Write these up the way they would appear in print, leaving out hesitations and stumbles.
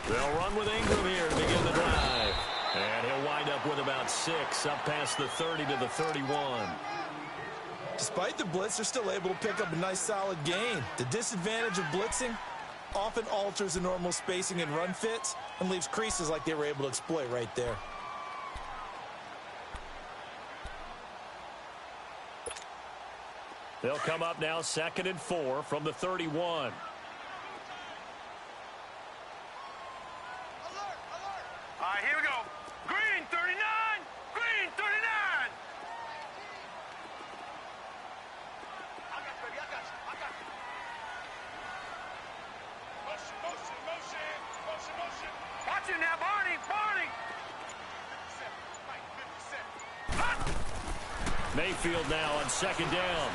They'll run with Ingram here to begin the drive. And he'll wind up with about 6, up past the 30 to the 31. Despite the blitz, they're still able to pick up a nice solid gain. The disadvantage of blitzing often alters the normal spacing and run fits and leaves creases like they were able to exploit right there. They'll come up now 2nd and 4 from the 31. All right, here we go. Green, 39. Green, 39. I got you, baby. I got you. Motion. Watch it now, Barney. Mayfield now on 2nd down.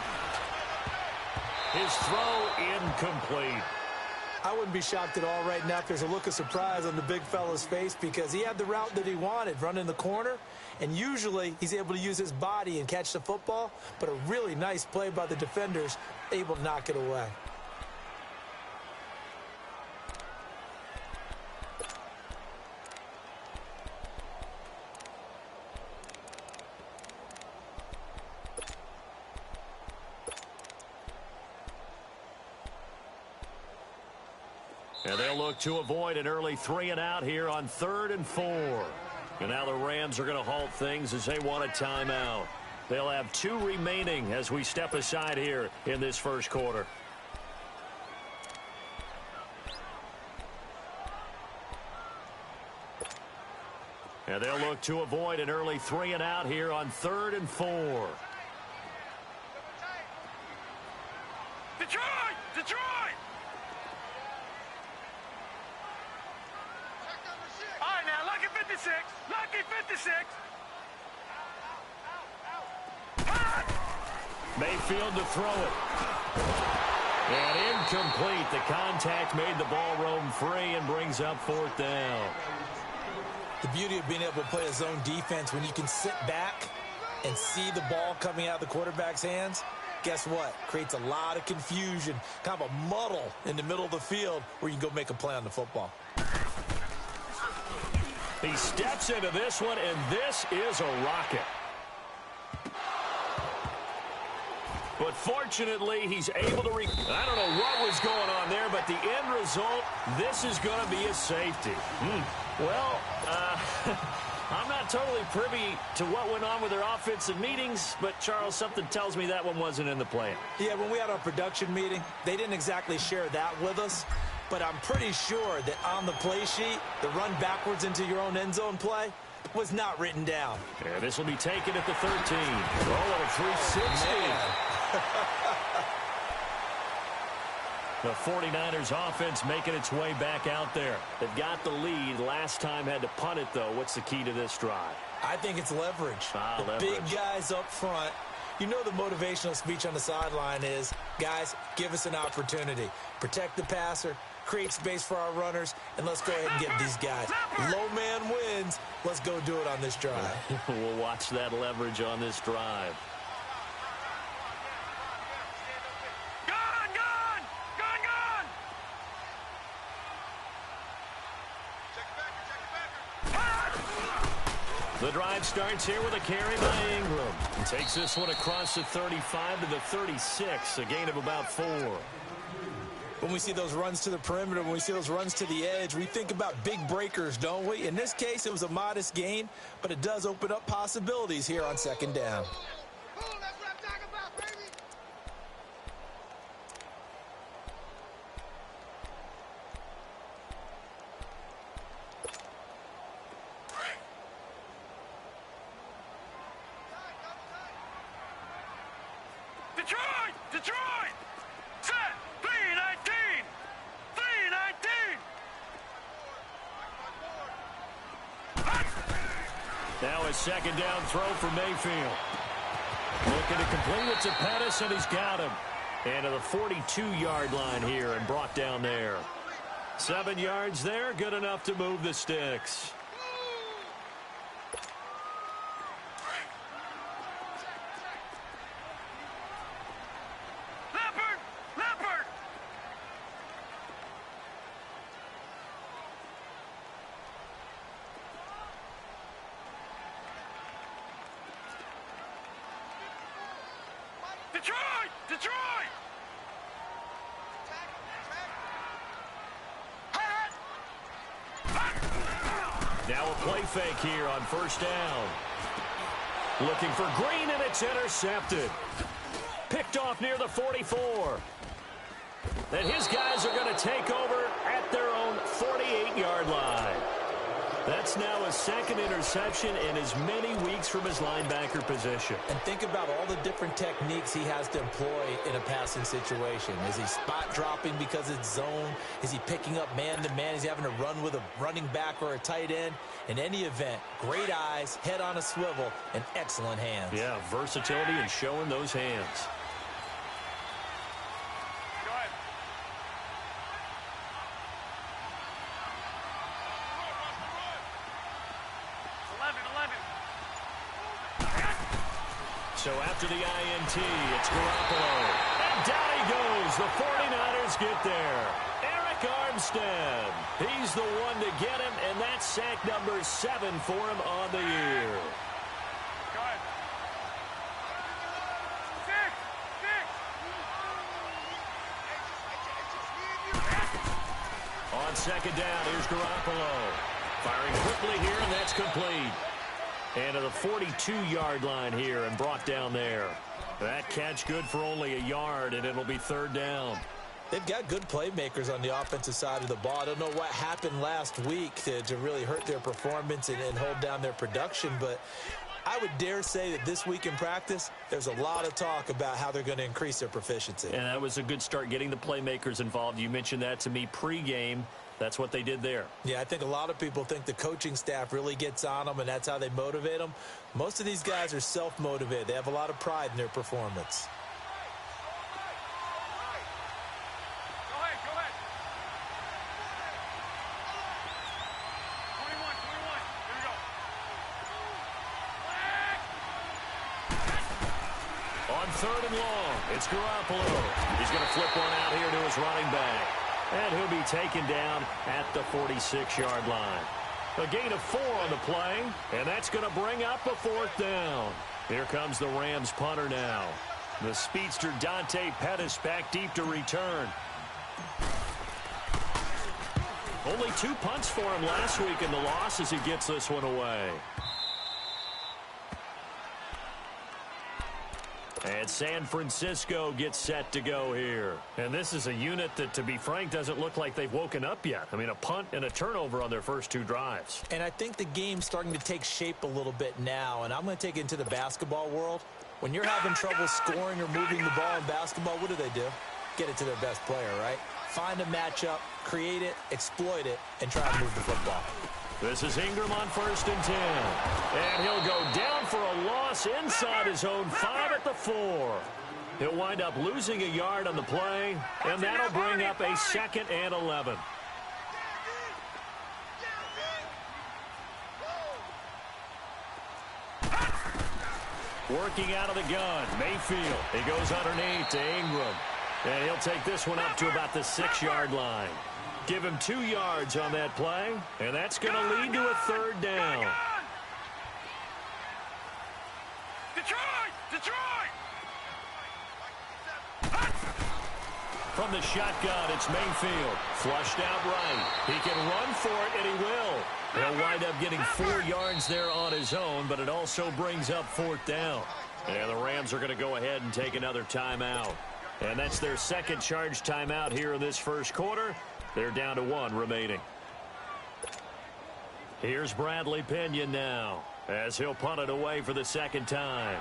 His throw incomplete. I wouldn't be shocked at all right now if there's a look of surprise on the big fella's face because he had the route that he wanted, running the corner, and usually he's able to use his body and catch the football, but a really nice play by the defenders, able to knock it away. And they'll look to avoid an early 3-and-out here on 3rd and 4. And now the Rams are going to halt things as they want a timeout. They'll have 2 remaining as we step aside here in this first quarter. And they'll look to avoid an early 3-and-out here on 3rd and 4. Detroit! All right, now, Lucky 56. Mayfield to throw it. And incomplete. The contact made the ball roam free and brings up 4th down. The beauty of being able to play a zone defense when you can sit back and see the ball coming out of the quarterback's hands, guess what? Creates a lot of confusion, kind of a muddle in the middle of the field where you can go make a play on the football. He steps into this one, and this is a rocket. But fortunately, he's able to I don't know what was going on there, but the end result, this is going to be a safety. Well, I'm not totally privy to what went on with their offensive meetings, but, Charles, something tells me that one wasn't in the plan. Yeah, when we had our production meeting, they didn't exactly share that with us, but I'm pretty sure that on the play sheet, the run backwards into your own end zone play was not written down. And this will be taken at the 13. Oh, a 360. The 49ers offense making its way back out there. They've got the lead. Last time had to punt it, though. What's the key to this drive? I think it's leverage. The leverage. Big guys up front. You know the motivational speech on the sideline is, guys, give us an opportunity. Protect the passer, create space for our runners, and let's go ahead and get these guys. Low man wins. Let's go do it on this drive. We'll watch that leverage on this drive. The drive starts here with a carry by Ingram. He takes this one across the 35 to the 36, a gain of about 4. When we see those runs to the perimeter, when we see those runs to the edge, we think about big breakers, don't we? In this case, it was a modest gain, but it does open up possibilities here on 2nd down. Detroit! Set! 3-19! 3-19! Now a 2nd down throw for Mayfield. Looking to complete it to Pettis, and he's got him. And to the 42-yard line here and brought down there. 7 yards there, good enough to move the sticks. Detroit! Detroit! Now a play fake here on first down. Looking for Green, and it's intercepted. Picked off near the 44. And his guys are going to take over at their own 48-yard line. That's now his second interception in as many weeks from his linebacker position. And think about all the different techniques he has to employ in a passing situation. Is he spot dropping because it's zone? Is he picking up man-to-man? Is he having to run with a running back or a tight end? In any event, great eyes, head on a swivel, and excellent hands. Yeah, versatility and showing those hands. So after the INT, it's Garoppolo. And down he goes. The 49ers get there. Eric Armstead. He's the one to get him, and that's sack number 7 for him on the year. Go ahead. Six. On second down, here's Garoppolo. Firing quickly here, and that's complete. And to the 42-yard line here and brought down there. That catch good for only a yard, and it'll be third down. They've got good playmakers on the offensive side of the ball. I don't know what happened last week to really hurt their performance and hold down their production, but I would dare say that this week in practice, there's a lot of talk about how they're going to increase their proficiency. And that was a good start getting the playmakers involved. You mentioned that to me pregame. That's what they did there. Yeah, I think a lot of people think the coaching staff really gets on them, and that's how they motivate them. Most of these guys are self-motivated. They have a lot of pride in their performance. Go ahead, go ahead. 21, 21. Here we go. On third and long, it's Garoppolo. He's going to flip one out here to his running back. And he'll be taken down at the 46-yard line. A gain of 4 on the play, and that's going to bring up a fourth down. Here comes the Rams punter now. The speedster Dante Pettis back deep to return. Only 2 punts for him last week in the loss as he gets this one away. And San Francisco gets set to go here. And this is a unit that, to be frank, doesn't look like they've woken up yet. I mean, a punt and a turnover on their first 2 drives. And I think the game's starting to take shape a little bit now, and I'm going to take it into the basketball world. When you're having trouble scoring or moving the ball in basketball, what do? Get it to their best player, right? Find a matchup, create it, exploit it, and try to move the football. This is Ingram on first and 10. And he'll go down for a loss inside his own 5 at the 4. He'll wind up losing a yard on the play, and that'll bring up a second and 11. Working out of the gun, Mayfield. He goes underneath to Ingram. And he'll take this one up to about the 6-yard line. Give him 2 yards on that play, and that's going to lead to a third down. Detroit! Detroit! From the shotgun, it's Mayfield. Flushed out right. He can run for it, and he will. He'll wind up getting 4 yards there on his own, but it also brings up fourth down. And the Rams are going to go ahead and take another timeout. And that's their second charge timeout here in this first quarter. They're down to 1 remaining. Here's Bradley Pinion now, as he'll punt it away for the second time.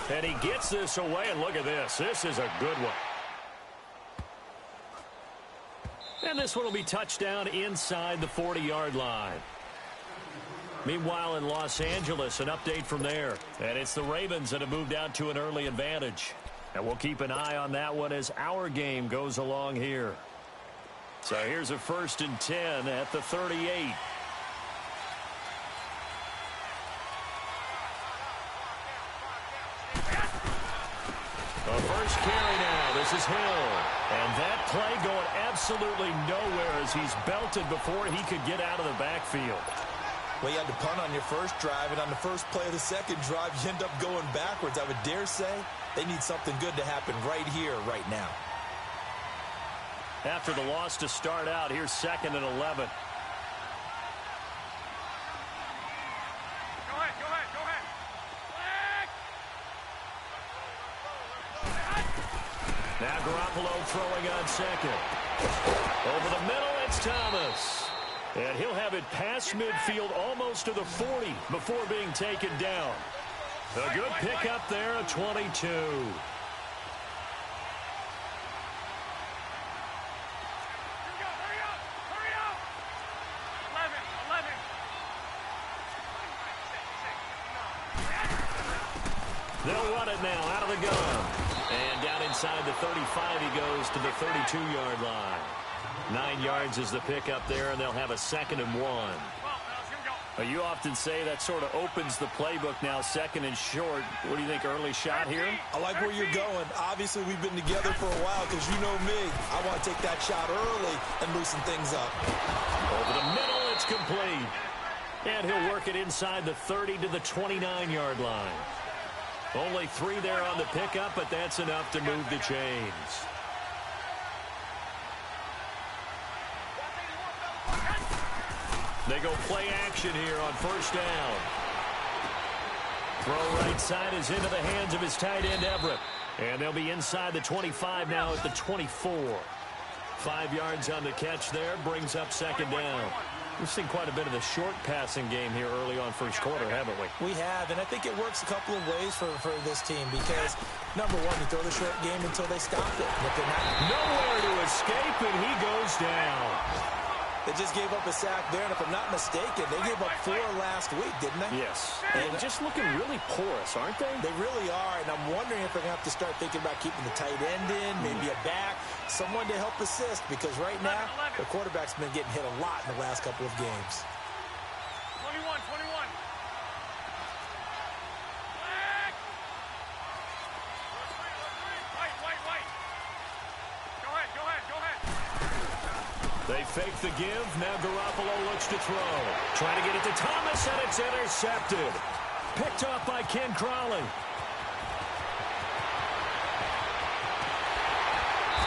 And he gets this away, and look at this. This is a good one. And this one will be touchdown inside the 40-yard line. Meanwhile, in Los Angeles, an update from there. And it's the Ravens that have moved out to an early advantage. And we'll keep an eye on that one as our game goes along here. So here's a 1st and 10 at the 38. A first carry now. This is Hill. And that play going absolutely nowhere as he's belted before he could get out of the backfield. Well, you had to punt on your first drive, and on the first play of the second drive, you end up going backwards. I would dare say they need something good to happen right here, right now. After the loss to start out, here's 2nd and 11. Now Garoppolo throwing on second. Over the middle, it's Thomas. And he'll have it past midfield almost to the 40 before being taken down. A good pickup there, a 22. They'll run it now out of the gun. And down inside the 35, he goes to the 32-yard line. 9 yards is the pickup there, and they'll have a 2nd and 1. You often say that sort of opens the playbook now, 2nd and short. What do you think, early shot here? I like where you're going. Obviously, we've been together for a while because you know me. I want to take that shot early and loosen things up. Over the middle, it's complete. And he'll work it inside the 30 to the 29-yard line. Only 3 there on the pickup, but that's enough to move the chains. They go play action here on first down. Throw right side is into the hands of his tight end, Everett. And they'll be inside the 25 now at the 24. 5 yards on the catch there, brings up 2nd down. We've seen quite a bit of the short passing game here early on first quarter, haven't we? We have, and I think it works a couple of ways for this team because, number one, you throw the short game until they stop it. If they're not nowhere to escape, and he goes down. They just gave up a sack there, and if I'm not mistaken, they gave up 4 last week, didn't they? Yes. And just looking really porous, aren't they? They really are, and I'm wondering if they're going to have to start thinking about keeping the tight end in, maybe a back, someone to help assist, because right now, the quarterback's been getting hit a lot in the last couple of games. 21. They fake the give. Now Garoppolo looks to throw. Trying to get it to Thomas, and it's intercepted. Picked off by Ken Crawley.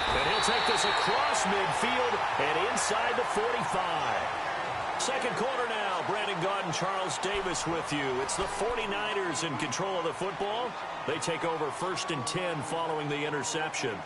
And he'll take this across midfield and inside the 45. Second quarter now. Brandon Gaudin, Charles Davis with you. It's the 49ers in control of the football. They take over 1st and 10 following the interception.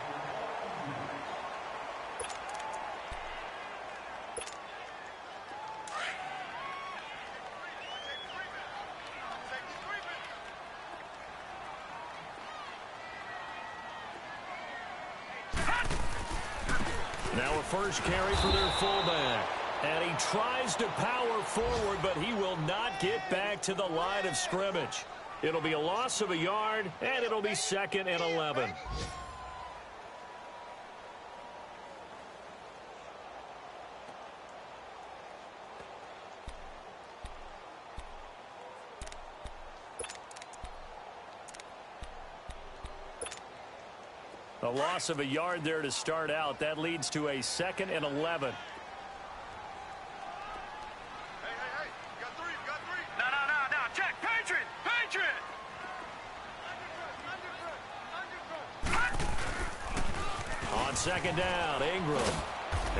Now a first carry for their fullback. And he tries to power forward, but he will not get back to the line of scrimmage. It'll be a loss of a yard, and it'll be 2nd and 11. A loss of a yard there to start out. That leads to a 2nd and 11. Hey, you got 3. No, check, Patriot. On 2nd down, Ingram.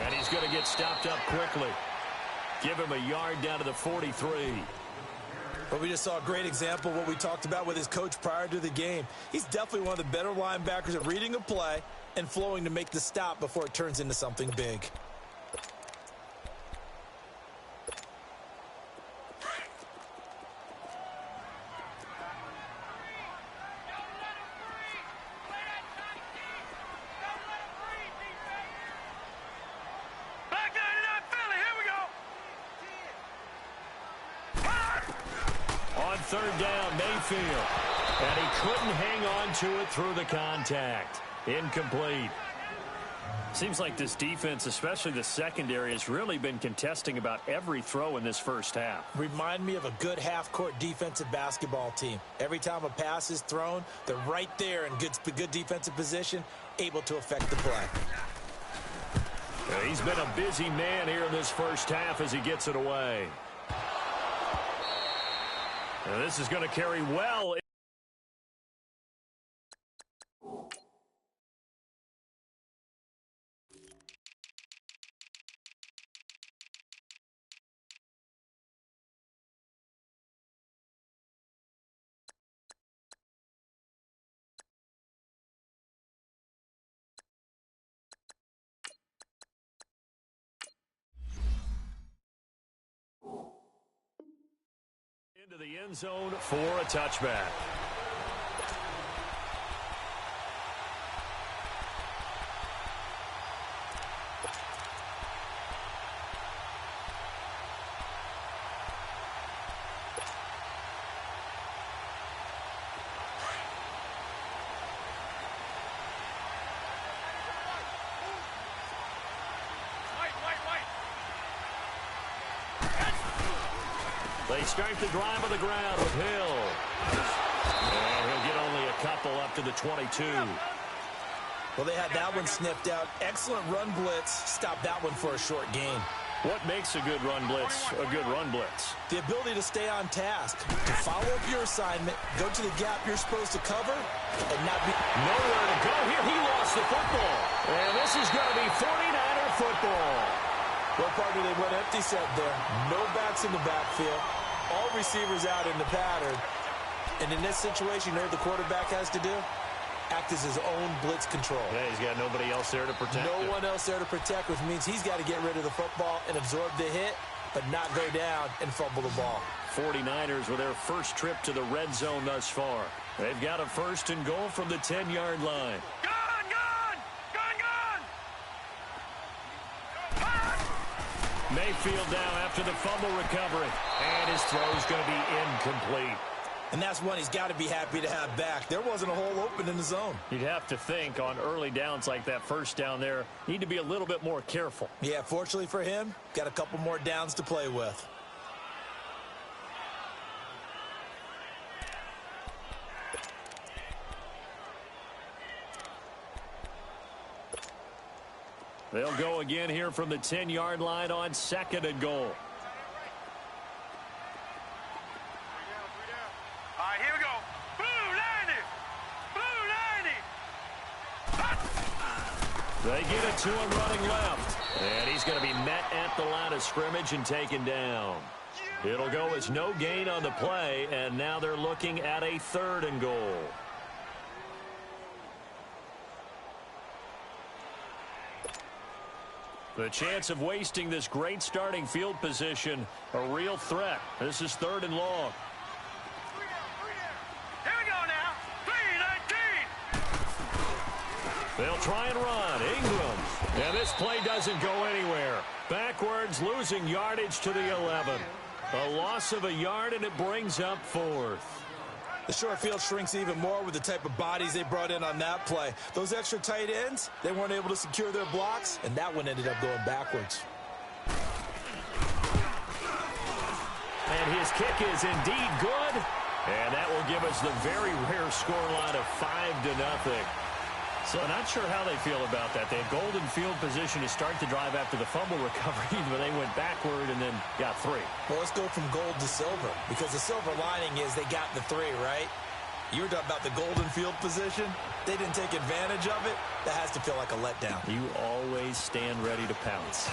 And he's going to get stopped up quickly. Give him a yard down to the 43. But we just saw a great example of what we talked about with his coach prior to the game. He's definitely one of the better linebackers at reading a play and flowing to make the stop before it turns into something big. Back 99 Philly, here we go. On 3rd down, Mayfield. And he couldn't hang on to it through the contact. Incomplete. Seems like this defense, especially the secondary, has really been contesting about every throw in this first half. Remind me of a good half-court defensive basketball team. Every time a pass is thrown, they're right there in good defensive position, able to affect the play. He's been a busy man here in this first half as he gets it away. And this is going to carry well. Into the end zone for a touchback. They start the drive on the ground with Hill. And he'll get only a couple up to the 22. Well, they had that one sniffed out. Excellent run blitz. Stopped that one for a short gain. What makes a good run blitz a good run blitz? The ability to stay on task, to follow up your assignment, go to the gap you're supposed to cover, and not be... Nowhere to go here. He lost the football. And this is going to be 49er football. Well, partner, they went empty set there. No backs in the backfield. All receivers out in the pattern. And in this situation, you know what the quarterback has to do? Act as his own blitz control. Yeah, he's got nobody else there to protect No him. one else there to protect, which means he's got to get rid of the football and absorb the hit, but not go down and fumble the ball. 49ers with their first trip to the red zone thus far. They've got a first and goal from the 10-yard line. Gun, gun! Gun, gun! Mayfield down after the fumble recovery. And his throw's going to be incomplete. And that's one he's got to be happy to have back. There wasn't a hole open in the zone. You'd have to think on early downs like that first down there, need to be a little bit more careful. Yeah, fortunately for him, got a couple more downs to play with. They'll go again here from the 10-yard line on second and goal. All right, here we go. Blue 90! Blue 90! They get it to him running left. And he's going to be met at the line of scrimmage and taken down. It'll go as no gain on the play, and now they're looking at a third and goal. The chance of wasting this great starting field position, a real threat. This is third and long. Here we go now. 3-19! They'll try and run. Ingram. And this play doesn't go anywhere. Backwards, losing yardage to the 11. A loss of a yard, and it brings up fourth. The short field shrinks even more with the type of bodies they brought in on that play. Those extra tight ends, they weren't able to secure their blocks, and that one ended up going backwards. And his kick is indeed good. And that will give us the very rare scoreline of 5-0. So not sure how they feel about that. They had golden field position to start the drive after the fumble recovery, but they went backward and then got three. Well, let's go from gold to silver, because the silver lining is they got the three, right? You were talking about the golden field position. They didn't take advantage of it. That has to feel like a letdown. You always stand ready to pounce.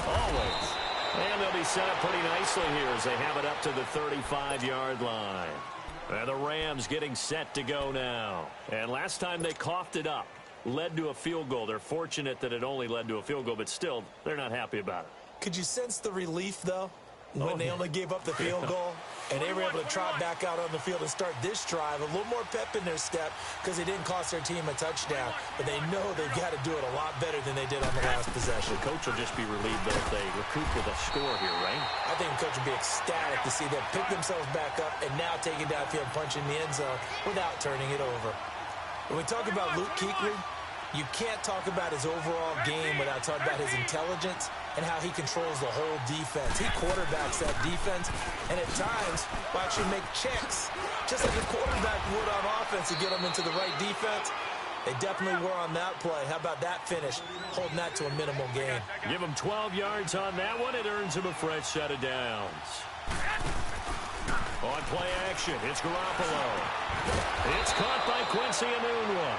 Always. And they'll be set up pretty nicely here as they have it up to the 35-yard line. And the Rams getting set to go now. And last time they coughed it up, led to a field goal. They're fortunate that it only led to a field goal, but still, they're not happy about it. Could you sense the relief, though, when they only gave up the field goal? And they were able to trot back out on the field and start this drive. A little more pep in their step because it didn't cost their team a touchdown. But they know they've got to do it a lot better than they did on the last possession. The coach will just be relieved, though, if they recoup with a score here, right? I think the coach will be ecstatic to see them pick themselves back up and now take it downfield, punch in the end zone without turning it over. When we talk about Luke Kuechly, you can't talk about his overall game without talking about his intelligence and how he controls the whole defense. He quarterbacks that defense, and at times will actually make checks, just like a quarterback would on offense to get them into the right defense. They definitely were on that play. How about that finish? Holding that to a minimal gain. Give him 12 yards on that one. It earns him a fresh set of downs. On play action, it's Garoppolo. It's caught by Quincy Enunwa.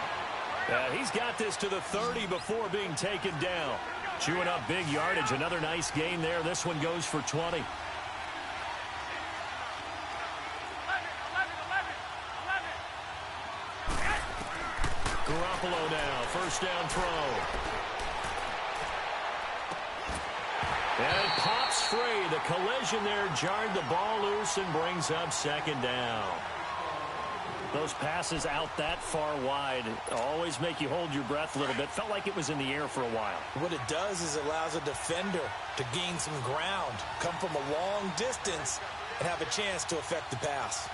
He's got this to the 30 before being taken down. Chewing up big yardage. Another nice gain there. This one goes for 20. Garoppolo now, first down throw. And it pops free. The collision there jarred the ball loose and brings up second down. Those passes out that far wide always make you hold your breath a little bit. Felt like it was in the air for a while. What it does is it allows a defender to gain some ground, come from a long distance, and have a chance to affect the pass.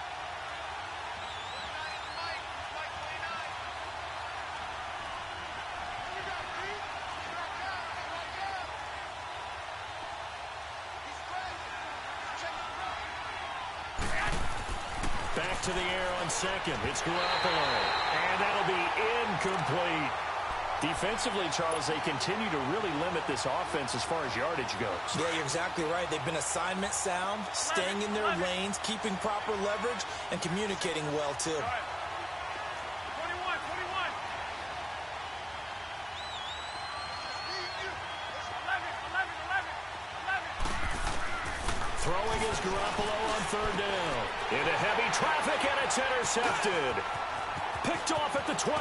Back to the air on second. It's Garoppolo. And that'll be incomplete. Defensively, Charles, they continue to really limit this offense as far as yardage goes. Yeah, you're exactly right. They've been assignment sound, staying in their lanes, keeping proper leverage, and communicating well, too. 21. Throwing is Garoppolo on third down. Into heavy traffic, and it's intercepted. Picked off at the 12.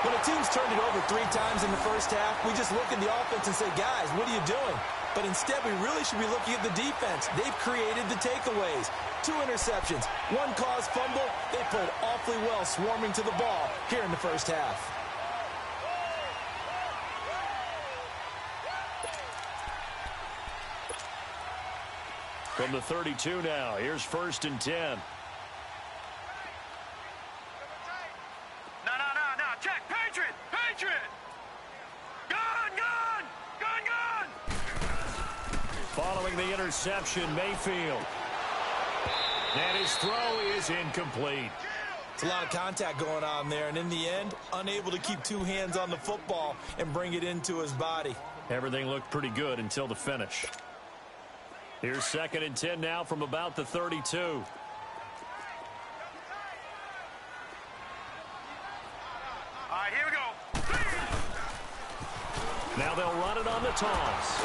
When a team's turned it over 3 times in the first half, we just look at the offense and say, guys, what are you doing? But instead, we really should be looking at the defense. They've created the takeaways. 2 interceptions, 1 caused fumble. They played awfully well swarming to the ball here in the first half. From the 32 now, here's first and 10. No. Check. Patriot. Gun. Following the interception, Mayfield. And his throw is incomplete. It's a lot of contact going on there, and in the end, unable to keep 2 hands on the football and bring it into his body. Everything looked pretty good until the finish. Here's second and 10 now from about the 32. All right, here we go. Now they'll run it on the toss.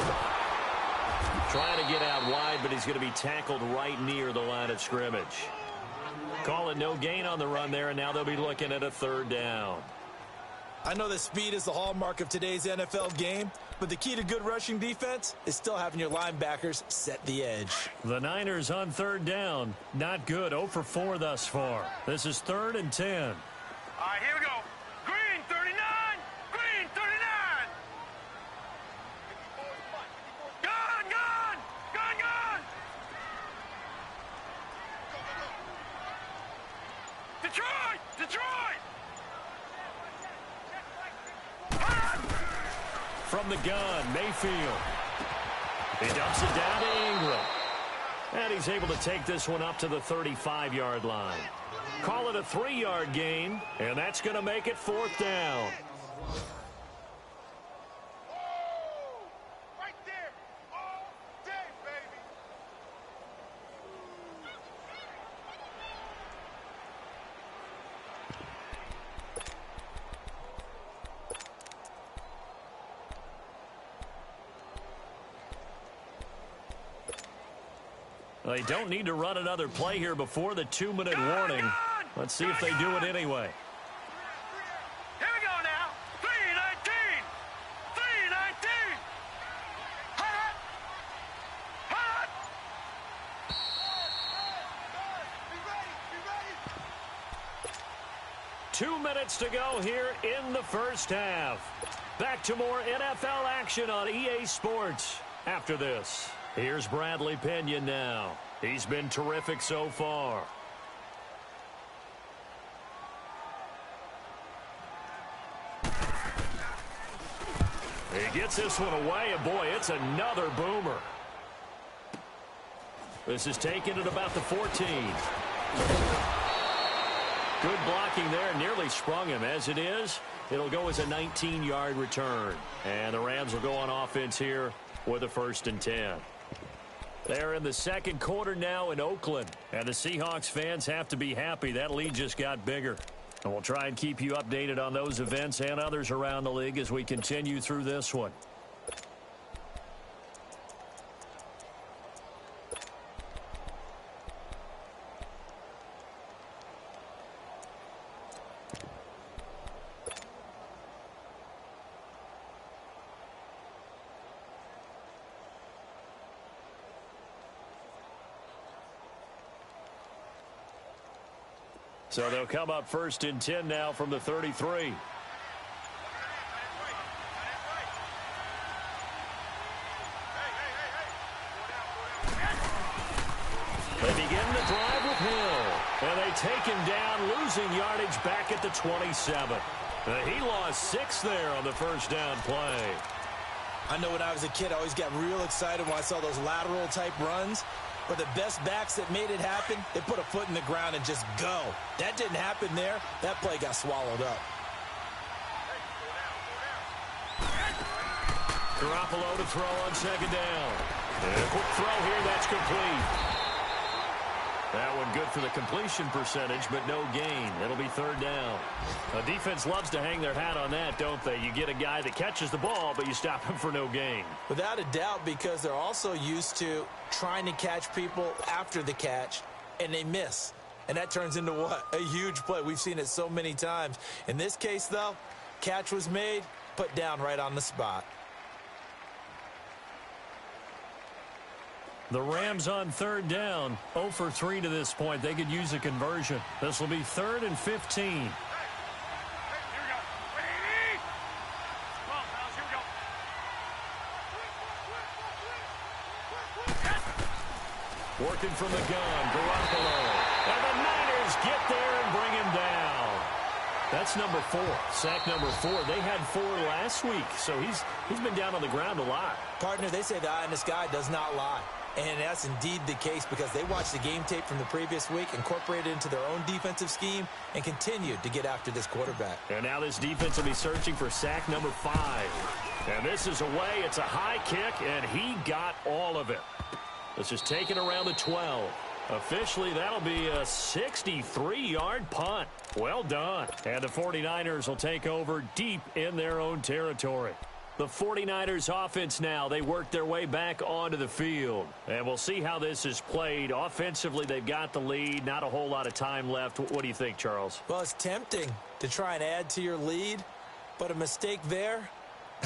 Trying to get out wide, but he's going to be tackled right near the line of scrimmage. Call it no gain on the run there, and now they'll be looking at a third down. I know that speed is the hallmark of today's NFL game, but the key to good rushing defense is still having your linebackers set the edge. The Niners on third down. Not good. 0 for 4 thus far. This is third and 10. All right, here we go. Green 39. Gun. Detroit. From the gun, Mayfield. He dumps it down to Ingram. And he's able to take this one up to the 35-yard line. Call it a 3-yard gain, and that's going to make it fourth down. Right there. All day, baby. They don't need to run another play here before the 2-minute warning. Let's see if they do it anyway. Here we go now. 3:19. Hot. 2 minutes to go here in the first half. Back to more NFL action on EA Sports after this. Here's Bradley Pinion now. He's been terrific so far. He gets this one away, and boy, it's another boomer. This is taken at about the 14. Good blocking there, nearly sprung him. As it is, it'll go as a 19-yard return. And the Rams will go on offense here with a 1st and 10. They're in the second quarter now in Oakland. And the Seahawks fans have to be happy. That lead just got bigger. And we'll try and keep you updated on those events and others around the league as we continue through this one. So they'll come up 1st and 10 now from the 33. They begin the drive with Hill. And they take him down, losing yardage back at the 27. He lost 6 there on the 1st down play. I know when I was a kid, I always got real excited when I saw those lateral-type runs. But the best backs that made it happen, they put a foot in the ground and just go. That didn't happen there. That play got swallowed up. Garoppolo to throw on 2nd down. And a quick throw here, that's complete. That one good for the completion percentage, but no gain. It'll be 3rd down. A defense loves to hang their hat on that, don't they? You get a guy that catches the ball, but you stop him for no gain. Without a doubt, because they're also used to trying to catch people after the catch, and they miss. And that turns into what? A huge play. We've seen it so many times. In this case, though, catch was made, put down right on the spot. The Rams on 3rd down, 0 for 3 to this point. They could use a conversion. This will be 3rd and 15. Working from the gun, Garoppolo. And the Niners get there and bring him down. That's number 4, sack number 4. They had 4 last week, so he's been down on the ground a lot. Partner, they say the eye in the sky does not lie. And that's indeed the case because they watched the game tape from the previous week, incorporated it into their own defensive scheme, and continued to get after this quarterback. And now this defense will be searching for sack number 5. And this is away. It's a high kick, and he got all of it. This is taken around the 12. Officially, that'll be a 63-yard punt. Well done. And the 49ers will take over deep in their own territory. The 49ers offense now, they work their way back onto the field. And we'll see how this is played. Offensively, they've got the lead. Not a whole lot of time left. What do you think, Charles? Well, it's tempting to try and add to your lead, but a mistake there,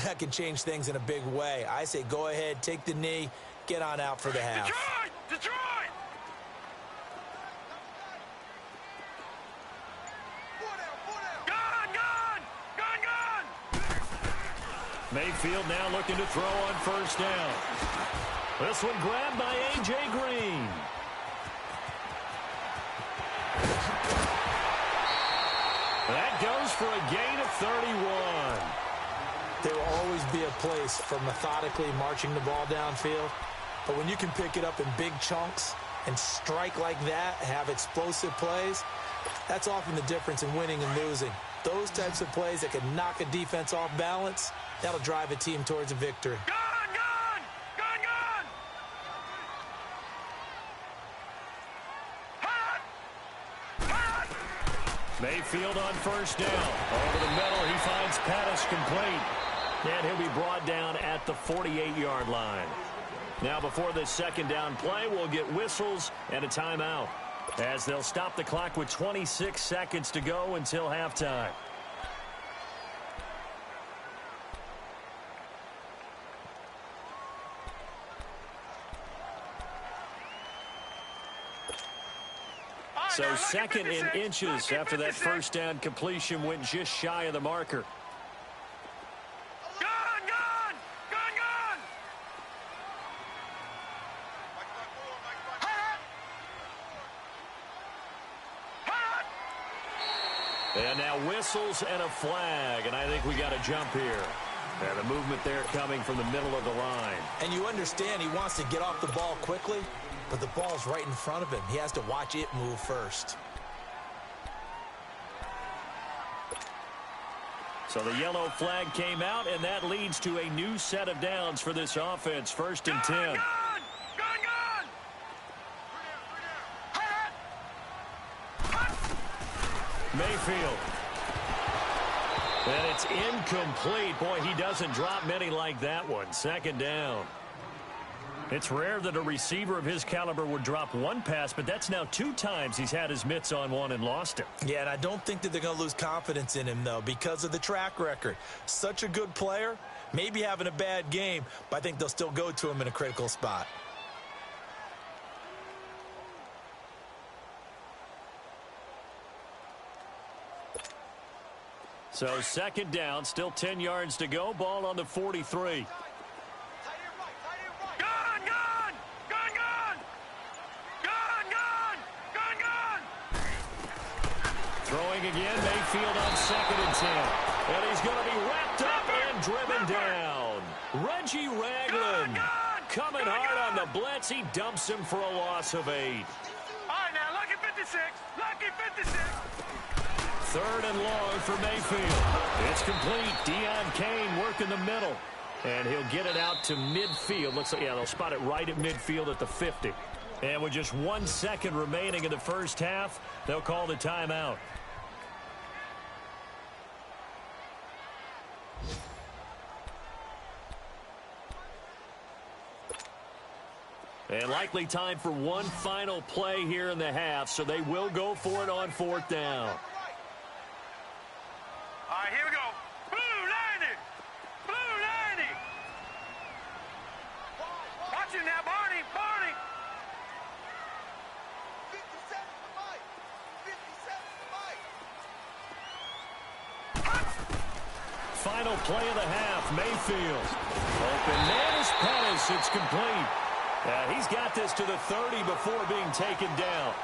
that can change things in a big way. I say go ahead, take the knee, get on out for the half. Detroit! Detroit! Mayfield now looking to throw on 1st down. This one grabbed by A.J. Green. That goes for a gain of 31. There will always be a place for methodically marching the ball downfield, but when you can pick it up in big chunks and strike like that, have explosive plays, that's often the difference in winning and losing. Those types of plays that can knock a defense off balance, that'll drive a team towards a victory. Gun! Gun! Gun! Gun! Hot! Hot! Mayfield on 1st down. Over the middle, he finds Pettis complete. And he'll be brought down at the 48-yard line. Now before this 2nd down play, we'll get whistles and a timeout, as they'll stop the clock with 26 seconds to go until halftime. So 2nd and inches after that 1st down completion went just shy of the marker. Gun! Gun! Gun! Gun! Hot! Hot! And now whistles and a flag, and I think we got a jump here. And the movement there coming from the middle of the line. And you understand he wants to get off the ball quickly, but the ball's right in front of him. He has to watch it move first. So the yellow flag came out, and that leads to a new set of downs for this offense. 1st and 10. Gone! Mayfield. And it's incomplete. Boy, he doesn't drop many like that one. 2nd down. It's rare that a receiver of his caliber would drop one pass, but that's now 2 times he's had his mitts on one and lost it. Yeah, and I don't think that they're going to lose confidence in him, though, because of the track record. Such a good player, maybe having a bad game, but I think they'll still go to him in a critical spot. So 2nd down, still 10 yards to go. Ball on the 43. Throwing again, Mayfield on 2nd and 10. And he's going to be wrapped up and driven down. Reggie Ragland coming hard on the blitz. He dumps him for a loss of 8. All right, now, lucky 56. Lucky 56. 3rd and long for Mayfield. It's complete. Deon Cain working the middle. And he'll get it out to midfield. Looks like, yeah, they'll spot it right at midfield at the 50. And with just 1 second remaining in the first half, they'll call the timeout. And likely time for one final play here in the half, so they will go for it on 4th down. All right, here we go. Blue 90. Blue 90. Watch it now, Barney. Barney. 57 for Mike. 57 for Mike. Final play of the half, Mayfield. Open man is Pettis. It's complete. He's got this to the 30 before being taken down.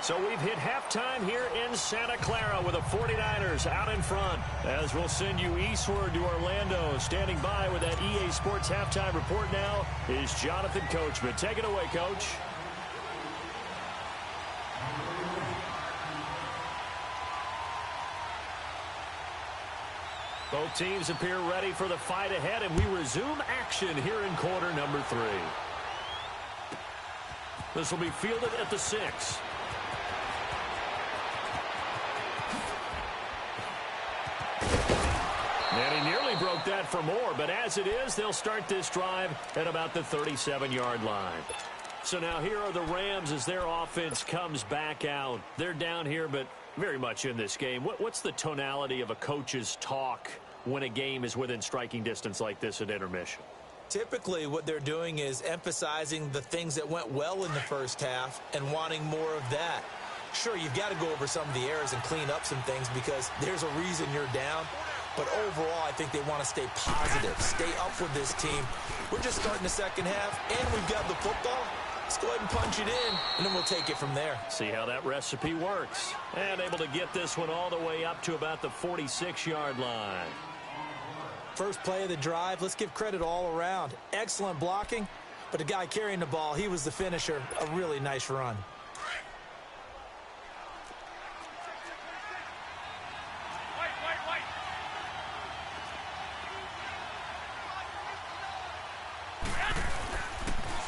So we've hit halftime here in Santa Clara with the 49ers out in front. As we'll send you eastward to Orlando. Standing by with that EA Sports halftime report now is Jonathan Coachman. Take it away, Coach. Both teams appear ready for the fight ahead, and we resume action here in quarter number 3. This will be fielded at the 6. And he nearly broke that for more, but as it is, they'll start this drive at about the 37-yard line. So now here are the Rams as their offense comes back out. They're down here, but very much in this game. What's the tonality of a coach's talk when a game is within striking distance like this at intermission? Typically, what they're doing is emphasizing the things that went well in the first half and wanting more of that. Sure, you've got to go over some of the errors and clean up some things because there's a reason you're down. But overall, I think they want to stay positive, stay up with this team. We're just starting the second half, and we've got the football. Let's go ahead and punch it in, and then we'll take it from there. See how that recipe works. And able to get this one all the way up to about the 46-yard line. First play of the drive, let's give credit all around. Excellent blocking, but the guy carrying the ball, he was the finisher. A really nice run.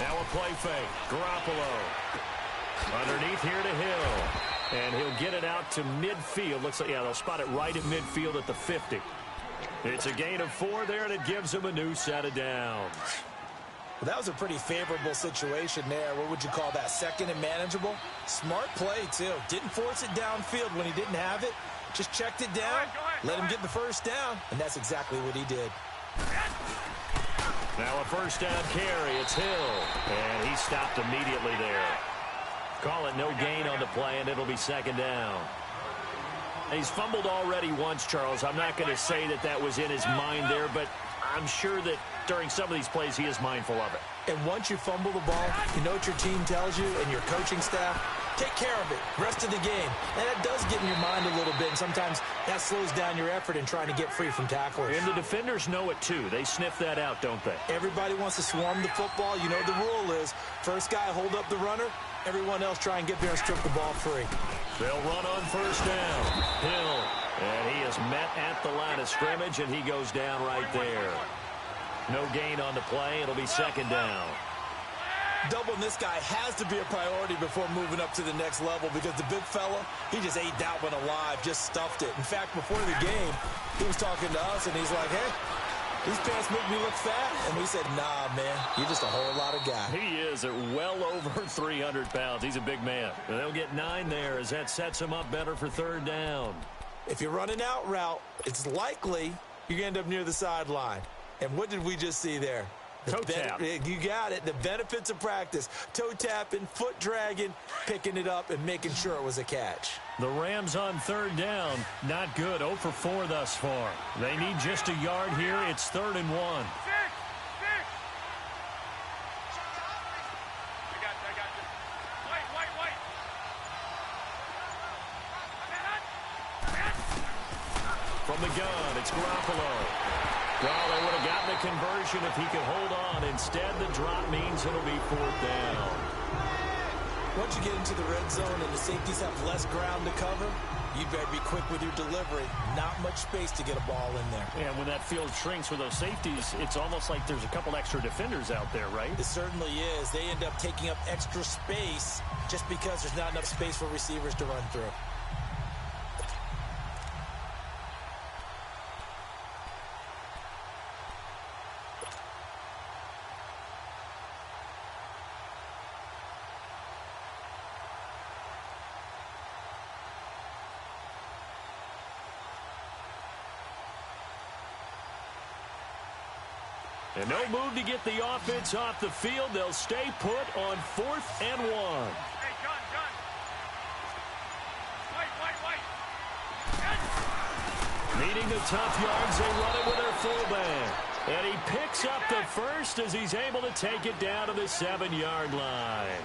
Now a play fake. Garoppolo. Underneath here to Hill. And he'll get it out to midfield. Looks like, yeah, they'll spot it right at midfield at the 50. It's a gain of 4 there, and it gives them a new set of downs. Well, that was a pretty favorable situation there. What would you call that? Second and manageable? Smart play, too. Didn't force it downfield when he didn't have it. Just checked it down, let him get the first down, and that's exactly what he did. Now a first down carry. It's Hill, and he stopped immediately there. Call it no gain on the play, and it'll be 2nd down. He's fumbled already once, Charles. I'm not going to say that that was in his mind there, but I'm sure that during some of these plays he is mindful of it. And once you fumble the ball, you know what your team tells you and your coaching staff? Take care of it. Rest of the game. And that does get in your mind a little bit, and sometimes that slows down your effort in trying to get free from tacklers. And the defenders know it, too. They sniff that out, don't they? Everybody wants to swarm the football. You know the rule is first guy hold up the runner, everyone else try and get there and strip the ball free. They'll run on first down. Hill And he is met at the line of scrimmage, and he goes down right there. No gain on the play. It'll be second down. Doubling this guy has to be a priority before moving up to the next level because the big fella, he just ate that one alive, just stuffed it. In fact, before the game, he was talking to us, and he's like, hey, these pants make me look fat. And we said, nah, man, you're just a whole lot of guy. He is at well over 300 pounds. He's a big man. And they'll get 9 there as that sets him up better for third down. If you're running out route, it's likely you're going to end up near the sideline. And what did we just see there? Toe tap. You got it. The benefits of practice. Toe tapping, foot dragging, picking it up, and making sure it was a catch. The Rams on third down. Not good. 0 for 4 thus far. They need just a yard here. It's 3rd and 1. I got you. Wait. From the gun, it's Garoppolo. Well, they would have gotten the conversion if he could hold on. Instead, the drop means it'll be 4th down. Once you get into the red zone and the safeties have less ground to cover, you better be quick with your delivery. Not much space to get a ball in there. And when that field shrinks with those safeties, it's almost like there's a couple extra defenders out there, right? It certainly is. They end up taking up extra space just because there's not enough space for receivers to run through. And no move to get the offense off the field. They'll stay put on 4th and 1. Hey, gun. Wait. Needing the tough yards, they run it with their fullback. And he picks up the first as he's able to take it down to the 7-yard line.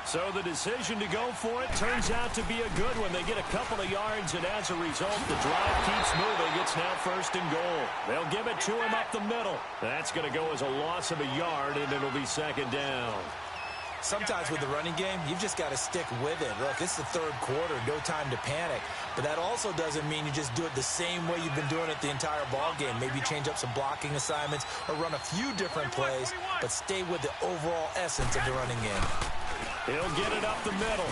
So the decision to go for it turns out to be a good one. They get a couple of yards, and as a result, the drive keeps moving. It's now 1st and goal. They'll give it to him up the middle. That's going to go as a loss of a yard, and it'll be 2nd down. Sometimes with the running game, you've just got to stick with it. Look, it's the 3rd quarter, no time to panic. But that also doesn't mean you just do it the same way you've been doing it the entire ball game. Maybe change up some blocking assignments or run a few different plays, but stay with the overall essence of the running game. He'll get it up the middle.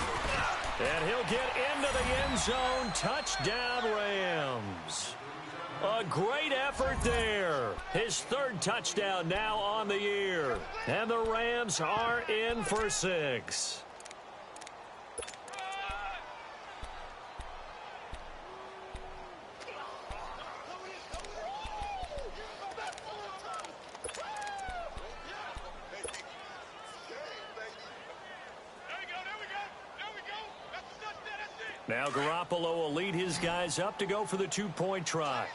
And he'll get into the end zone. Touchdown, Rams. A great effort there. His 3rd touchdown now on the year. And the Rams are in for 6. Now Garoppolo will lead his guys up to go for the 2-point try.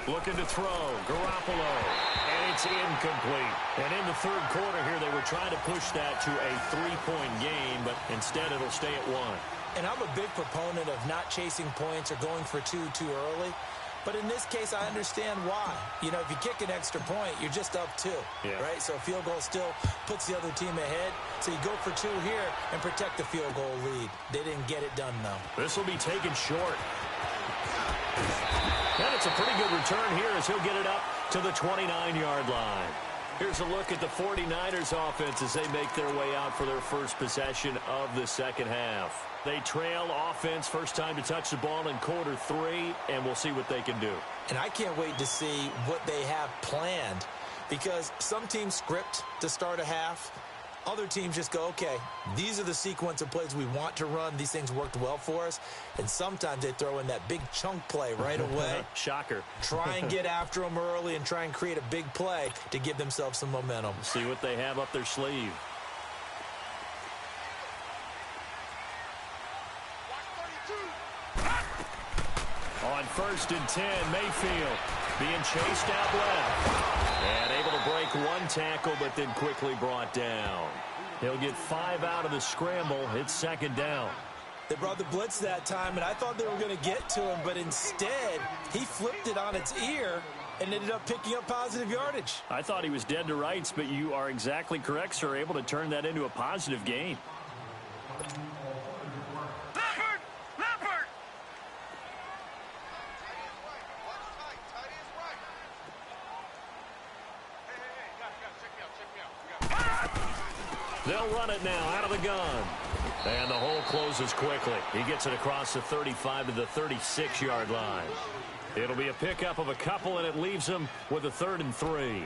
Looking to throw. Garoppolo. And it's incomplete. And in the 3rd quarter here, they were trying to push that to a 3-point game, but instead it'll stay at 1. And I'm a big proponent of not chasing points or going for 2 too early. But in this case, I understand why. You know, if you kick an extra point, you're just up 2, right? So a field goal still puts the other team ahead. So you go for 2 here and protect the field goal lead. They didn't get it done, though. This will be taken short. And it's a pretty good return here as he'll get it up to the 29-yard line. Here's a look at the 49ers offense as they make their way out for their first possession of the second half. They trail offense first time to touch the ball in quarter 3, and we'll see what they can do. And I can't wait to see what they have planned because some teams script to start a half. Other teams just go, okay, these are the sequence of plays we want to run. These things worked well for us. And sometimes they throw in that big chunk play right away. Shocker. Try and get after them early and try and create a big play to give themselves some momentum. See what they have up their sleeve. On 1st and 10, Mayfield being chased out left. And able to break 1 tackle, but then quickly brought down. He'll get 5 out of the scramble. It's 2nd down. They brought the blitz that time, and I thought they were going to get to him, but instead, he flipped it on its ear and ended up picking up positive yardage. I thought he was dead to rights, but you are exactly correct, sir. Able to turn that into a positive gain. Leopard! Leopard! Tight is right. Watch tight. Tight is right. Hey, guys, check me out. They'll run it now out of the gun. And the hole closes quickly. He gets it across the 35 to the 36-yard line. It'll be a pickup of a couple, and it leaves him with a 3rd and 3.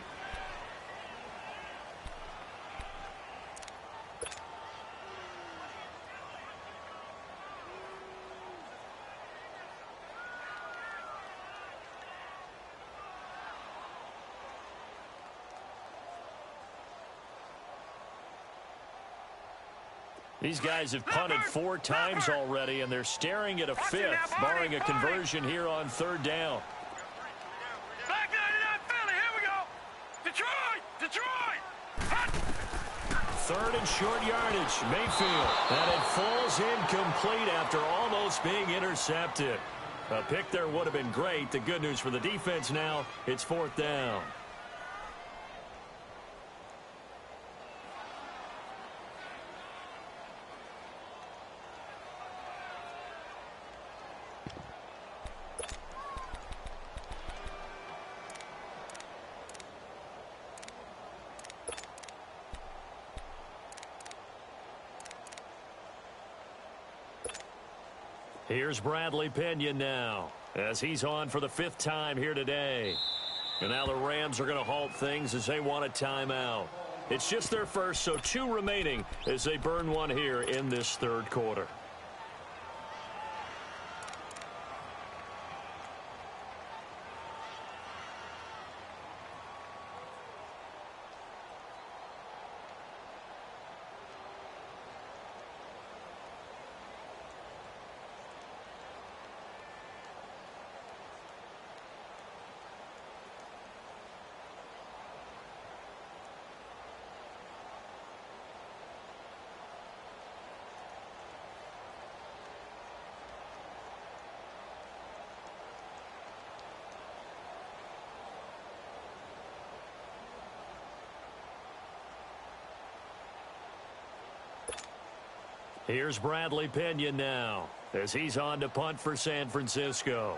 These guys have punted 4 times already, and they're staring at a 5th, barring a conversion here on 3rd down. Black 99 Philly, here we go! Detroit! Detroit! Hot! 3rd and short yardage, Mayfield. And it falls incomplete after almost being intercepted. A pick there would have been great. The good news for the defense now, it's 4th down. Here's Bradley Pinion now, as he's on for the 5th time here today. And now the Rams are going to halt things as they want a timeout. It's just their first, so 2 remaining as they burn one here in this 3rd quarter. Here's Bradley Pinion now, as he's on to punt for San Francisco.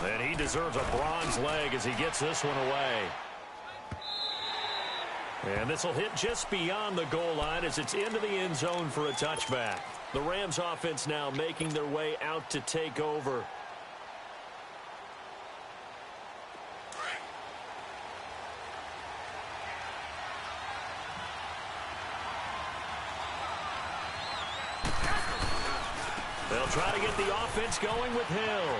And he deserves a bronze leg as he gets this one away. And this will hit just beyond the goal line as it's into the end zone for a touchback. The Rams offense now making their way out to take over. They'll try to get the offense going with Hill.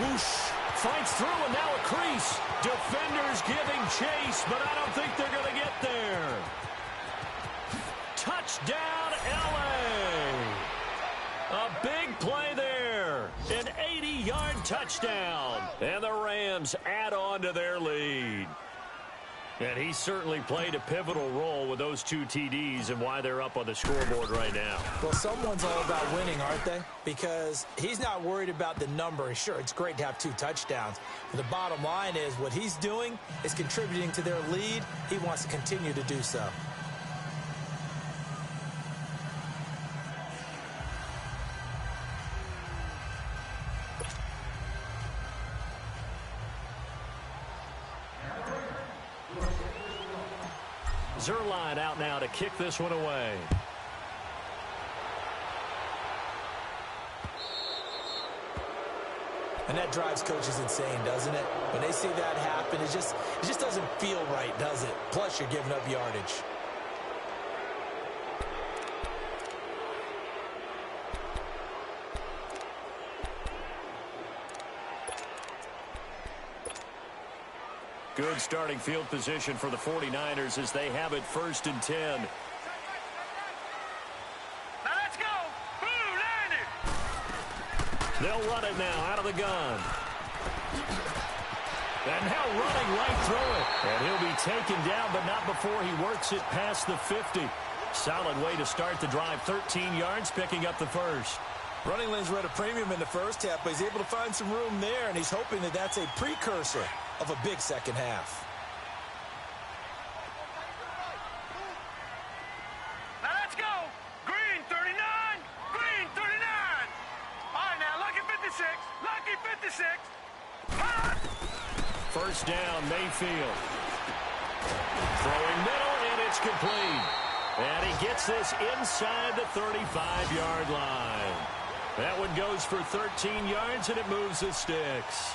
Whoosh. Fights through, and now a crease. Defenders giving chase, but I don't think they're going to get there. Touchdown, L.A. A big play there. An 80-yard touchdown. And the Rams add on to their lead. And he certainly played a pivotal role with those 2 TDs and why they're up on the scoreboard right now. Well, someone's all about winning, aren't they? Because he's not worried about the number. Sure, it's great to have 2 touchdowns. But the bottom line is what he's doing is contributing to their lead. He wants to continue to do so. Zuerlein out now to kick this one away. And that drives coaches insane, doesn't it? When they see that happen, it just doesn't feel right, does it? Plus, you're giving up yardage. Good starting field position for the 49ers as they have it 1st and 10. Now let's go! Blue landed! They'll run it now out of the gun. And now running right through it. And he'll be taken down, but not before he works it past the 50. Solid way to start the drive. 13 yards, picking up the first. Running lanes were at a premium in the first half, but he's able to find some room there, and he's hoping that that's a precursor of a big second half. Now let's go. Green 39. Green 39. All right, now lucky 56. Lucky 56. Hot. First down, Mayfield. Throwing middle, and it's complete. And he gets this inside the 35-yard line. That one goes for 13 yards, and it moves the sticks.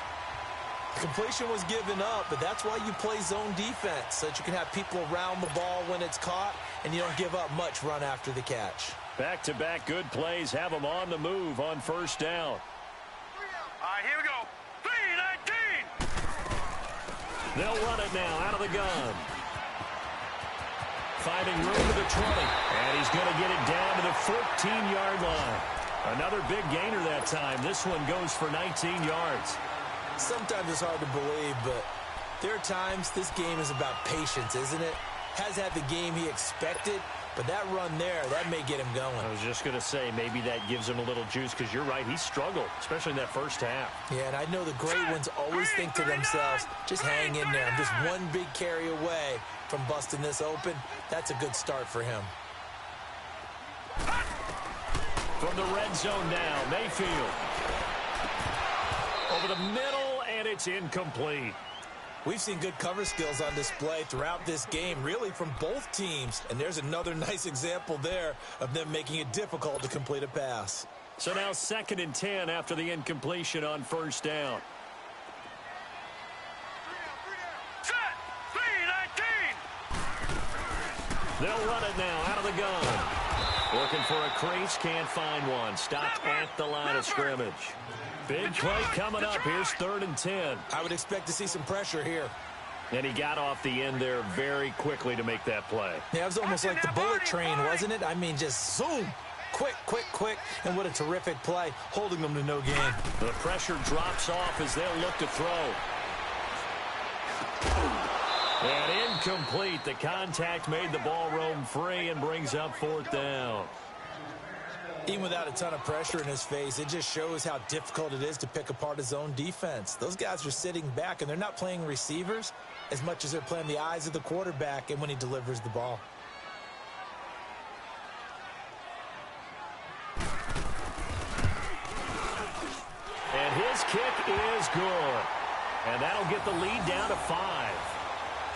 The completion was given up, but that's why you play zone defense, so that you can have people around the ball when it's caught, and you don't give up much run after the catch. Back-to-back good plays have them on the move on first down. All right, here we go. 3-19. They'll run it now out of the gun. Finding room to the 20, and he's going to get it down to the 14-yard line. Another big gainer that time. This one goes for 19 yards. Sometimes it's hard to believe, but there are times this game is about patience, isn't it? Has had the game he expected, but that run there, that may get him going. I was just going to say, maybe that gives him a little juice, because you're right, he struggled, especially in that first half. Yeah, and I know the great ones always think to themselves, just hang in there. I'm just one big carry away from busting this open. That's a good start for him. From the red zone now, Mayfield. Over the middle, and it's incomplete. We've seen good cover skills on display throughout this game, really from both teams. And there's another nice example there of them making it difficult to complete a pass. So now 2nd and 10 after the incompletion on first down. Set. 3-19. They'll run it now out of the gun. Looking for a crease, can't find one. Stopped at the line of scrimmage. Big play coming up. Here's 3rd and 10. I would expect to see some pressure here. And he got off the end there very quickly to make that play. Yeah, it was almost like the bullet train, wasn't it? I mean, just zoom. Quick, quick, quick. And what a terrific play, holding them to no gain. The pressure drops off as they'll look to throw. And incomplete. The contact made the ball roam free and brings up 4th down. Even without a ton of pressure in his face, it just shows how difficult it is to pick apart his own defense. Those guys are sitting back, and they're not playing receivers as much as they're playing the eyes of the quarterback and when he delivers the ball. And his kick is good. And that'll get the lead down to 5.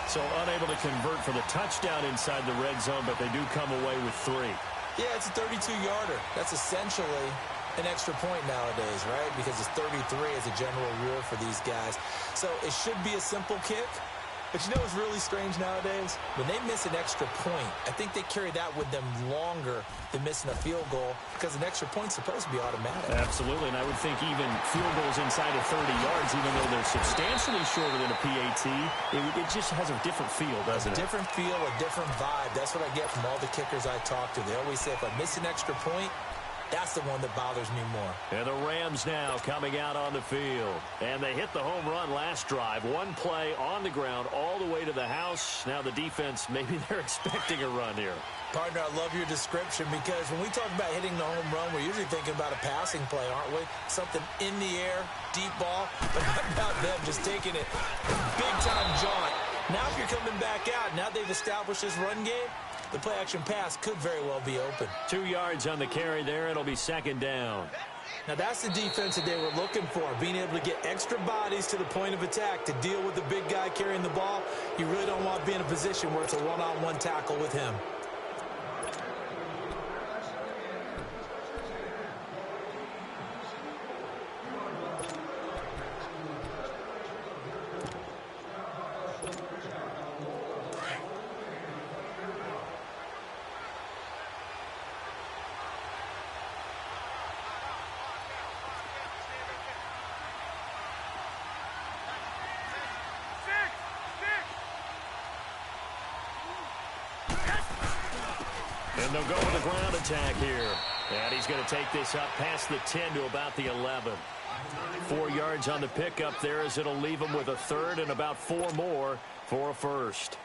So unable to convert for the touchdown inside the red zone, but they do come away with 3. Yeah, it's a 32-yarder. That's essentially an extra point nowadays, right? Because it's 33 as a general rule for these guys. So it should be a simple kick. But you know what's really strange nowadays? When they miss an extra point, I think they carry that with them longer than missing a field goal because an extra point's supposed to be automatic. Absolutely, and I would think even field goals inside of 30 yards, even though they're substantially shorter than a PAT, it just has a different feel, doesn't it? A different feel, a different vibe. That's what I get from all the kickers I talk to. They always say, if I miss an extra point, that's the one that bothers me more. And the Rams now coming out on the field. And they hit the home run last drive. One play on the ground all the way to the house. Now the defense, maybe they're expecting a run here. Partner, I love your description because when we talk about hitting the home run, we're usually thinking about a passing play, aren't we? Something in the air, deep ball, but not about them just taking it big-time jaunt. Now if you're coming back out, now they've established this run game, the play-action pass could very well be open. 2 yards on the carry there. It'll be 2nd down. Now, that's the defense that they were looking for, being able to get extra bodies to the point of attack to deal with the big guy carrying the ball. You really don't want to be in a position where it's a one-on-one tackle with him. And they'll go with a ground attack here. And he's going to take this up past the 10 to about the 11. 4 yards on the pickup there as it'll leave him with a third and about 4 more for a first.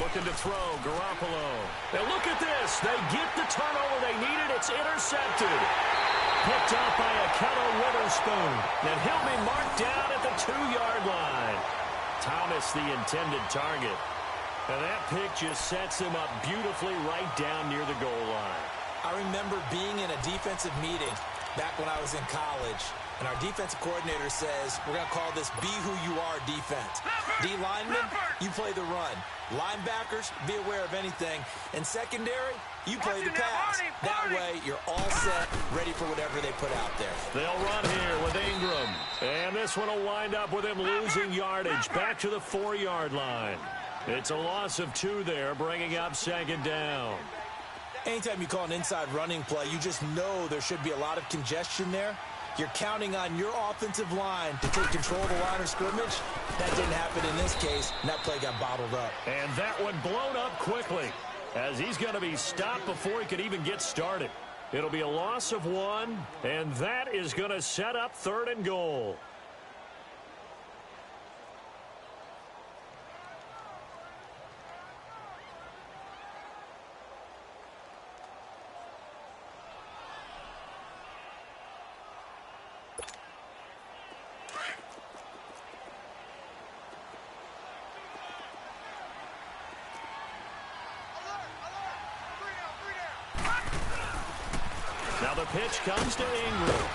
Looking to throw, Garoppolo. And look at this. They get the turnover they needed. It's intercepted. Picked up by Ahkello Witherspoon. And he'll be marked down at the 2-yard line. Thomas, the intended target. And that pick just sets him up beautifully right down near the goal line. I remember being in a defensive meeting back when I was in college, and our defensive coordinator says, we're going to call this be who you are defense. D linemen, you play the run. Linebackers, be aware of anything. And secondary, you play the pass. That way, you're all set, ready for whatever they put out there. They'll run here with Ingram. And this one will wind up with him losing yardage back to the 4-yard line. It's a loss of 2 there, bringing up 2nd down. Anytime you call an inside running play, you just know there should be a lot of congestion there. You're counting on your offensive line to take control of the line of scrimmage. That didn't happen in this case, and that play got bottled up. And that one blown up quickly, as he's going to be stopped before he could even get started. It'll be a loss of 1, and that is going to set up 3rd and goal. Now the pitch comes to Ingram.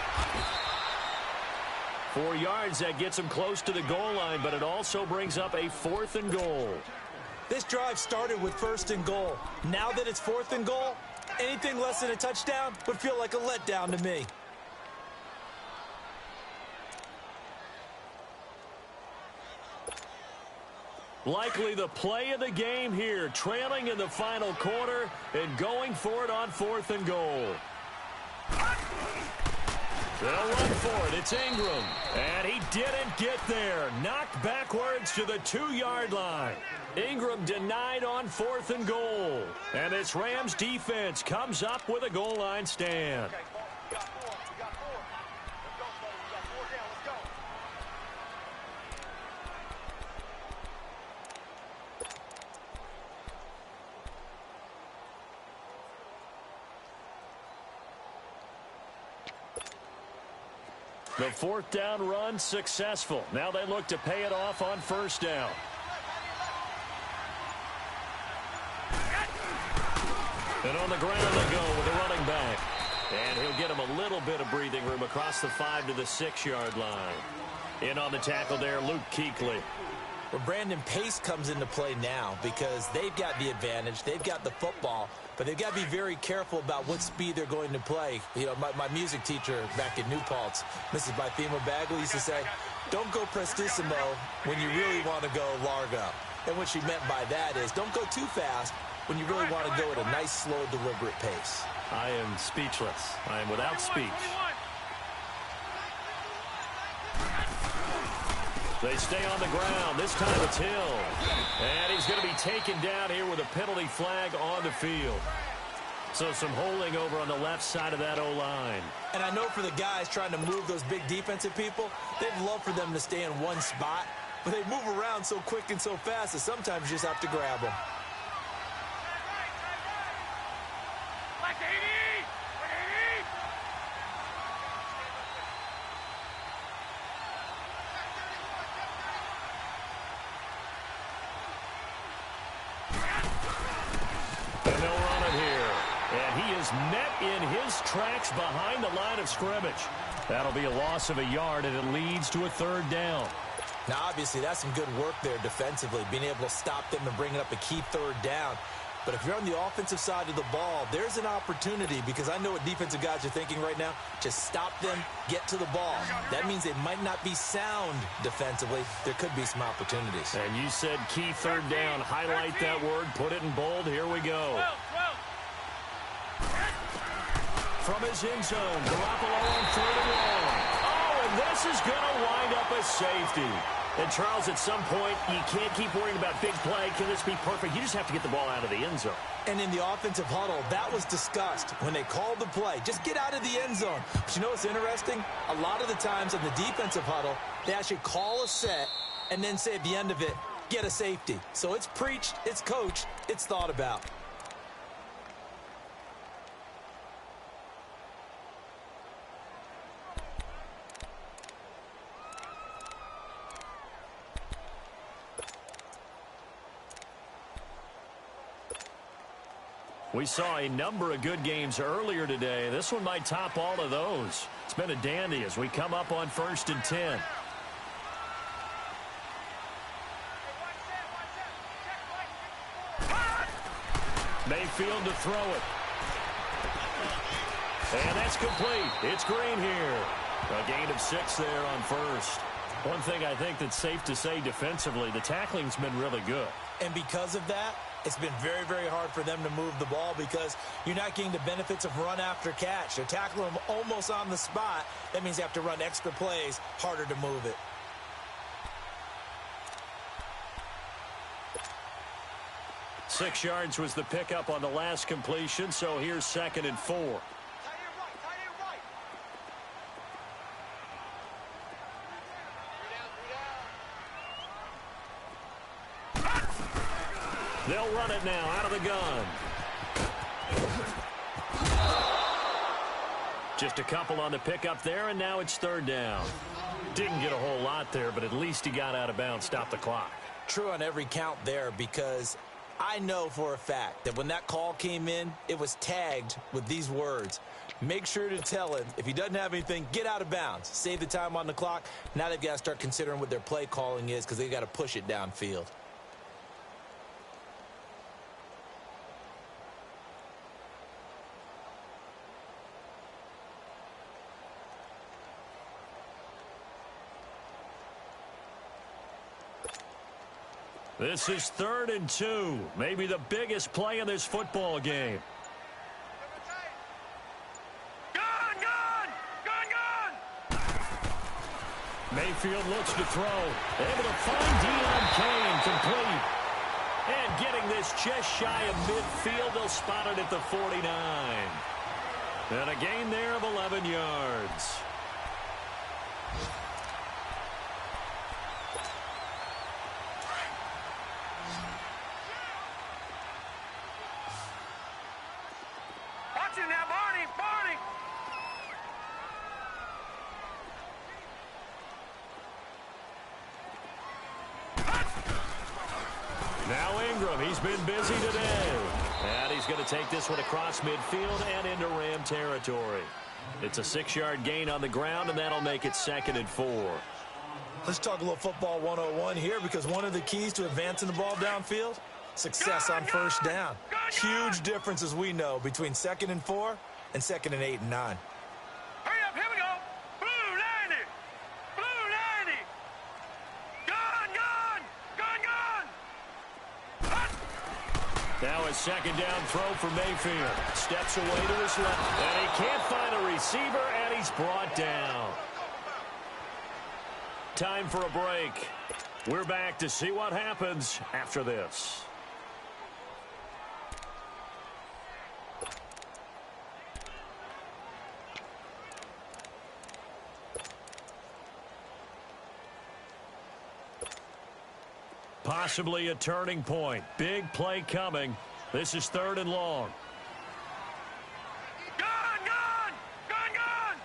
4 yards, that gets him close to the goal line, but it also brings up a 4th and goal. This drive started with 1st and goal. Now that it's 4th and goal, anything less than a touchdown would feel like a letdown to me. Likely the play of the game here, trailing in the final quarter and going for it on 4th and goal. They'll run for it. It's Ingram. And he didn't get there. Knocked backwards to the 2-yard line. Ingram denied on 4th and goal. And this Rams defense comes up with a goal line stand. We got 4. We got 4. Let's go, fellas. We got 4 down. Let's go. The 4th down run successful. Now they look to pay it off on 1st down. And on the ground they go with the running back. And he'll get him a little bit of breathing room across the 5 to the 6-yard line. In on the tackle there, Luke Kuechly. Well, Brandon, pace comes into play now because they've got the advantage. They've got the football, but they've got to be very careful about what speed they're going to play. You know, my music teacher back in New Paltz, Mrs. Bythema Bagley, used to say, don't go prestissimo when you really want to go largo. And what she meant by that is don't go too fast when you really want to go at a nice, slow, deliberate pace. I am speechless. I am without speech. They stay on the ground. This time it's Hill. And he's going to be taken down here with a penalty flag on the field. So some holding over on the left side of that O-line. And I know for the guys trying to move those big defensive people, they'd love for them to stay in one spot. But they move around so quick and so fast that sometimes you just have to grab them. Met in his tracks behind the line of scrimmage. That'll be a loss of a yard, and it leads to a 3rd down. Now, obviously, that's some good work there defensively, being able to stop them and bring up a key 3rd down. But if you're on the offensive side of the ball, there's an opportunity because I know what defensive guys are thinking right now. Just stop them, get to the ball. That means they might not be sound defensively. There could be some opportunities. And you said key 3rd down. Highlight that word. Put it in bold. Here we go. From his end zone, Garoppolo on 3rd and long. Oh, and this is going to wind up a safety. And, Charles, at some point, you can't keep worrying about big play. Can this be perfect? You just have to get the ball out of the end zone. And in the offensive huddle, that was discussed when they called the play. Just get out of the end zone. But you know what's interesting? A lot of the times in the defensive huddle, they actually call a set and then say at the end of it, get a safety. So it's preached, it's coached, it's thought about. We saw a number of good games earlier today. This one might top all of those. It's been a dandy as we come up on 1st and 10. Mayfield to throw it. And that's complete. It's Green here. A gain of 6 there on first. One thing I think that's safe to say defensively, the tackling's been really good. And because of that, it's been very, very hard for them to move the ball because you're not getting the benefits of run after catch. They're tackling them almost on the spot. That means you have to run extra plays, harder to move it. Six yards was the pickup on the last completion, so here's 2nd and 4. Tight end right, tight end right. They'll run it now out of the gun. Just a couple on the pickup there, and now it's 3rd down. Didn't get a whole lot there, but at least he got out of bounds, stopped the clock. True on every count there because I know for a fact that when that call came in, it was tagged with these words. Make sure to tell him, if he doesn't have anything, get out of bounds. Save the time on the clock. Now they've got to start considering what their play calling is because they've got to push it downfield. This is 3rd and 2. Maybe the biggest play in this football game. Gun, gun! Gun, gun! Mayfield looks to throw. Able to find Deion Kane complete. And getting this just shy of midfield. They'll spot it at the 49. And a gain there of 11 yards. Watch it now, Barney! Barney! Now Ingram, he's been busy today. And he's going to take this one across midfield and into Ram territory. It's a 6-yard gain on the ground, and that'll make it 2nd and 4. Let's talk a little football 101 here because one of the keys to advancing the ball downfield, success on 1st down. Huge difference, as we know, between 2nd and 4 and 2nd and 8 and 9. Hurry up, here we go! Blue 90! Blue 90! Gun, gun! Gun, gun! Now a 2nd down throw for Mayfield. Steps away to his left. And he can't find a receiver, and he's brought down. Time for a break. We're back to see what happens after this. Possibly a turning point. Big play coming. This is 3rd and long. Gun, gun! Gun, gun!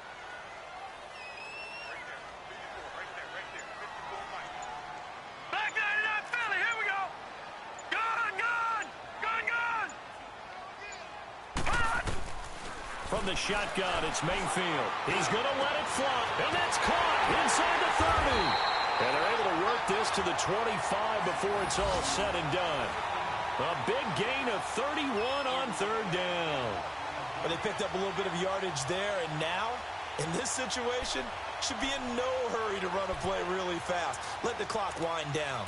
Black 99 Philly, here we go! Gun, gun! Gun, gun! From the shotgun, it's Mayfield. He's going to let it fly, and that's caught inside the 30. And they're able to work this to the 25 before it's all said and done. A big gain of 31 on 3rd down. But they picked up a little bit of yardage there, and now, in this situation, should be in no hurry to run a play really fast. Let the clock wind down.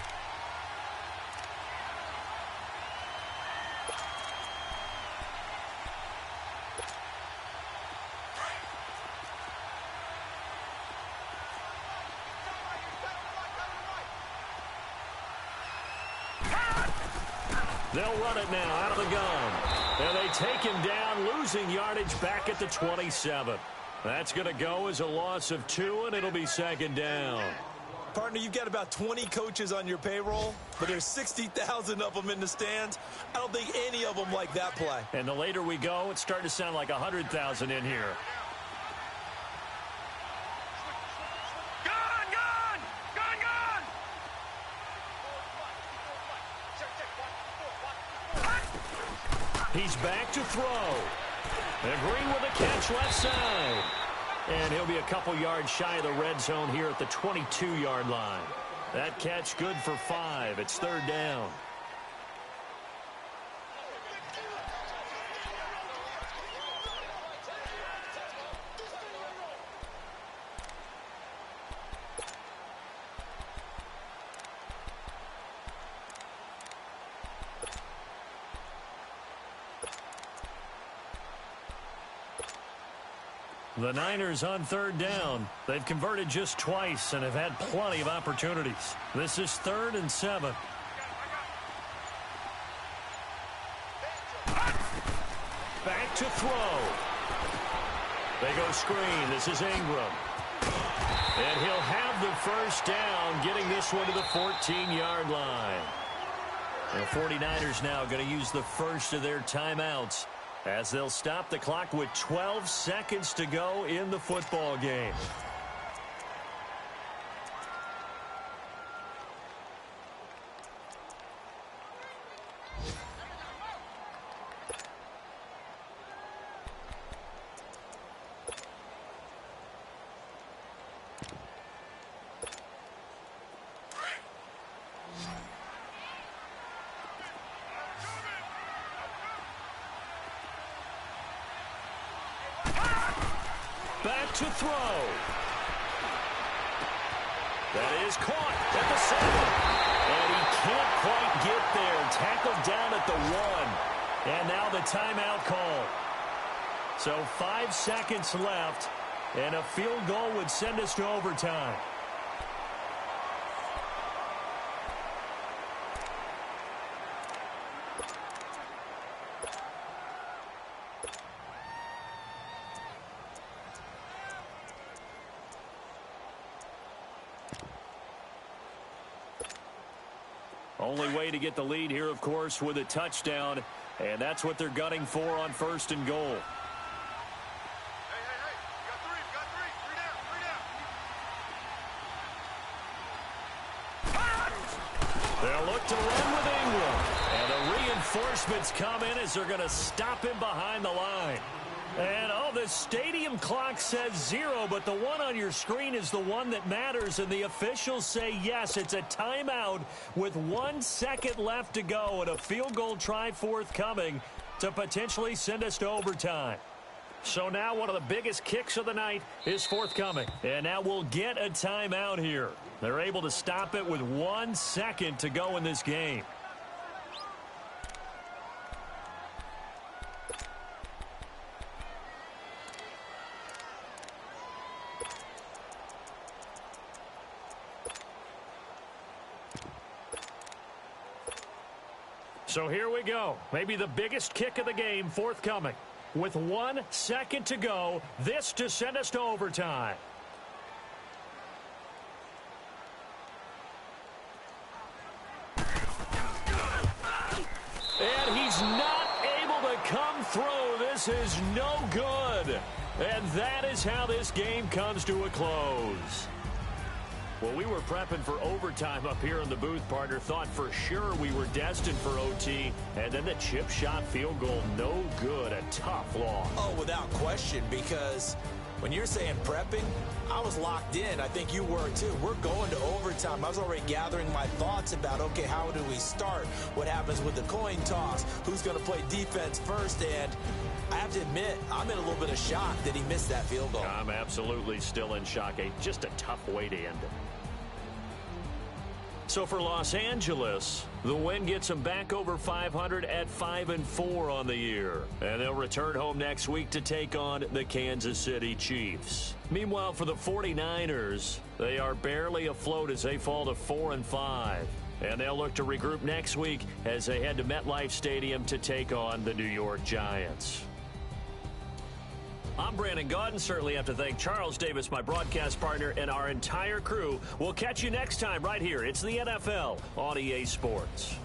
They'll run it now out of the gun. And they take him down, losing yardage back at the 27. That's going to go as a loss of 2, and it'll be 2nd down. Partner, you've got about 20 coaches on your payroll, but there's 60,000 of them in the stands. I don't think any of them like that play. And the later we go, it's starting to sound like 100,000 in here. Gone, gone! Gone, gone! He's back to throw. And Green with a catch left side. And he'll be a couple yards shy of the red zone here at the 22-yard line. That catch good for 5. It's third down. The Niners on third down. They've converted just twice and have had plenty of opportunities. This is 3rd and 7. Back to throw. They go screen. This is Ingram. And he'll have the first down, getting this one to the 14-yard line. The 49ers now going to use the first of their timeouts, as they'll stop the clock with 12 seconds to go in the football game. Back to throw. That is caught at the 7. And he can't quite get there. Tackled down at the 1. And now the timeout call. So 5 seconds left, and a field goal would send us to overtime. Only way to get the lead here, of course, with a touchdown, and that's what they're gunning for on 1st and goal. Hey, you got three, three down. They'll look to run with Ingram, and the reinforcements come in as they're going to stop him behind the line. And, the stadium clock says 0, but the one on your screen is the one that matters, and the officials say yes, it's a timeout with 1 second left to go and a field goal try forthcoming to potentially send us to overtime. So now one of the biggest kicks of the night is forthcoming, and now we'll get a timeout here. They're able to stop it with 1 second to go in this game. So here we go. Maybe the biggest kick of the game forthcoming. With 1 second to go, this to send us to overtime. And he's not able to come through. This is no good. And that is how this game comes to a close. Well, we were prepping for overtime up here in the booth, partner. Thought for sure we were destined for OT. And then the chip shot field goal, no good. A tough loss. Oh, without question, because when you're saying prepping, I was locked in. I think you were too. We're going to overtime. I was already gathering my thoughts about, okay, how do we start? What happens with the coin toss? Who's going to play defense first? And I have to admit, I'm in a little bit of shock that he missed that field goal. I'm absolutely still in shock. Just a tough way to end it. So for Los Angeles, the win gets them back over 500 at 5-4 on the year. And they'll return home next week to take on the Kansas City Chiefs. Meanwhile, for the 49ers, they are barely afloat as they fall to 4-5. And they'll look to regroup next week as they head to MetLife Stadium to take on the New York Giants. I'm Brandon Gaudin. Certainly have to thank Charles Davis, my broadcast partner, and our entire crew. We'll catch you next time right here. It's the NFL on EA Sports.